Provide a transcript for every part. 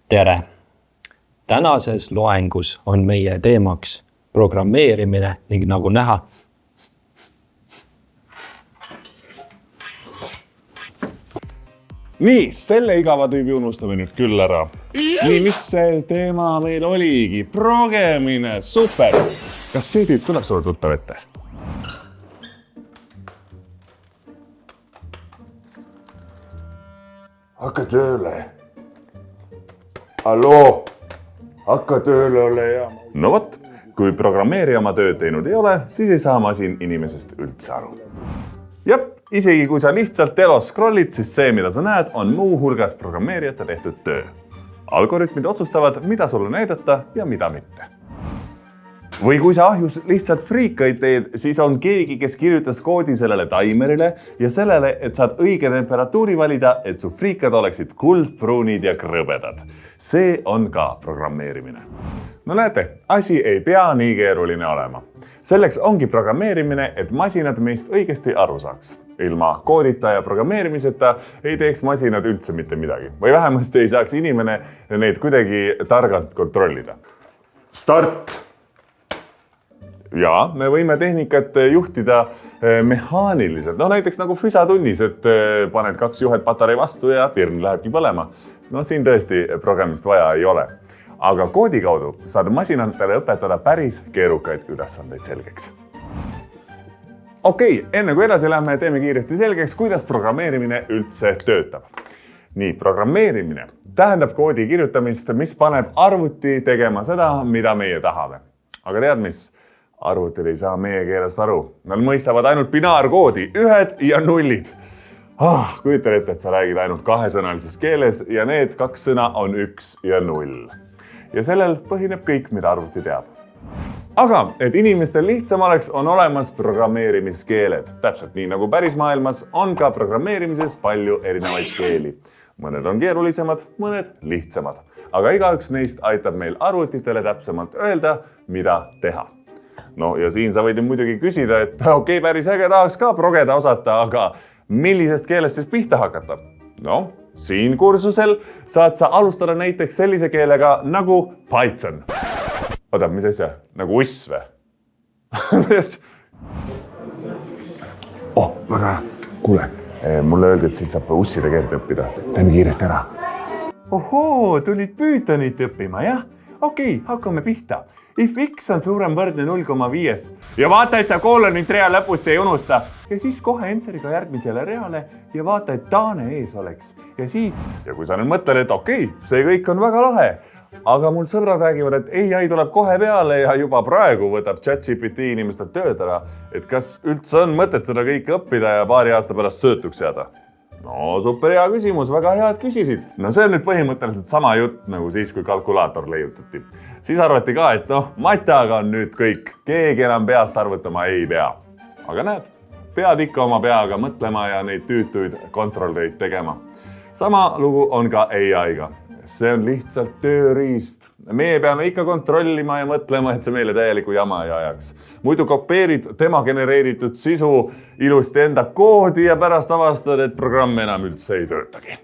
Tere! Tänases loengus on meie teemaks programmeerimine ning nagu näha, Nii, selle igava tüübi unustame nüüd küll ära. Nii, mis see teema meil oligi? Progemine, super! Kas see tüüp tuleb sulle tuttav ette? Hakka tööle. Halloo! Hakka tööle ole ja... No vot, kui programmeerija oma tööd teinud ei ole, siis ei saa masin inimesest üldse aru. Jep, isegi kui sa lihtsalt telos scrollid, siis see, mida sa näed, on muu hulgas programmeerijate tehtud töö. Algoritmid otsustavad, mida sulle näidata ja mida mitte. Või kui sa ahjus lihtsalt friikaid teed, siis on keegi, kes kirjutas koodi sellele taimerile ja sellele, et saad õige temperatuuri valida, et su friikad oleksid kuldpruunid ja krõbedad. See on ka programmeerimine. No näete, asi ei pea nii keeruline olema. Selleks ongi programmeerimine, et masinad meist õigesti aru saaks. Ilma koodita ja programmeerimiseta ei teeks masinad üldse mitte midagi. Või vähemasti ei saaks inimene neid kuidagi targalt kontrollida. Start! Ja me võime tehnikat juhtida mehaaniliselt. No näiteks nagu füsatunnis, et paned 2 juhet patarei vastu ja pirn lähebki põlema. No siin tõesti programmist vaja ei ole. Aga koodi kaudu saad masinatele õpetada päris keerukaid ülesandeid selgeks. Okei, enne kui edasi lähme, teeme kiiresti selgeks, kuidas programmeerimine üldse töötab. Nii, programmeerimine tähendab koodi kirjutamist, mis paneb arvuti tegema seda, mida meie tahame. Aga tead mis? Arvutil ei saa meie keelest aru. Nad mõistavad ainult binaarkoodi, 1 ja 0. Kujutan ette, et sa räägid ainult 2-sõnalises keeles ja need 2 sõna on 1 ja 0. Ja sellel põhineb kõik, mida arvuti teab. Aga, et inimestel lihtsam oleks, on olemas programmeerimiskeeled. Täpselt nii nagu päris maailmas on ka programmeerimises palju erinevaid keeli. Mõned on keerulisemad, mõned lihtsamad. Aga igaüks neist aitab meil arvutitele täpsemalt öelda, mida teha. No ja siin sa võid muidugi küsida, et okei, päris äge tahaks ka progeda osata, aga millisest keelest siis pihta hakata? No, siin kursusel saad sa alustada näiteks sellise keelega nagu Python. Oota, mis asja? Nagu uss või? Väga hea. Kuule, mulle öeldi, et siit saab usside keelt õppida. Teeme kiiresti ära. Ohoo, tulid Pythonit õppima, jah? Okei, hakkame pihta. If x on suurem võrdne 0,5 ja vaata, et sa koolonit rea lõpust ei unusta. Ja siis kohe enteriga järgmisele reale ja vaata, et taane ees oleks. Ja siis, ja kui sa nüüd mõtled, et okei, see kõik on väga lahe, aga mul sõbrad räägivad, et AI tuleb kohe peale ja juba praegu võtab ChatGPT inimestelt tööd ära, et kas üldse on mõtet seda kõike õppida ja paari aasta pärast söötuks jääda? No super hea küsimus, väga head küsisid. No see on nüüd põhimõtteliselt sama jutt nagu siis, kui kalkulaator leiutati. Siis arvati ka, et mataga on nüüd kõik, keegi enam peast arvutama ei pea. Aga näed, pead ikka oma peaga mõtlema ja neid tüütuid kontrolleid tegema. Sama lugu on ka AI-ga. See on lihtsalt tööriist. Meie peame ikka kontrollima ja mõtlema, et see meile täieliku jama ei ajaks. Muidu kopeerid tema genereeritud sisu ilusti enda koodi ja pärast avastad, et programm enam üldse ei töötagi.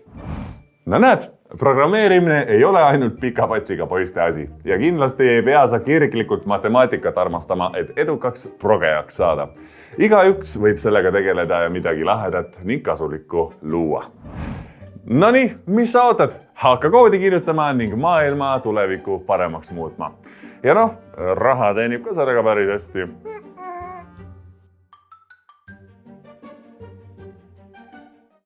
No näed, programmeerimine ei ole ainult pika patsiga poiste asi ja kindlasti ei pea sa kirglikult matemaatikat armastama, et edukaks progejaks saada. Igaüks võib sellega tegeleda ja midagi lahedat ning kasulikku luua. Nonii, mis sa ootad? Hakka koodi kirjutama ning maailma tuleviku paremaks muutma. Ja raha teenib ka sellega päris hästi.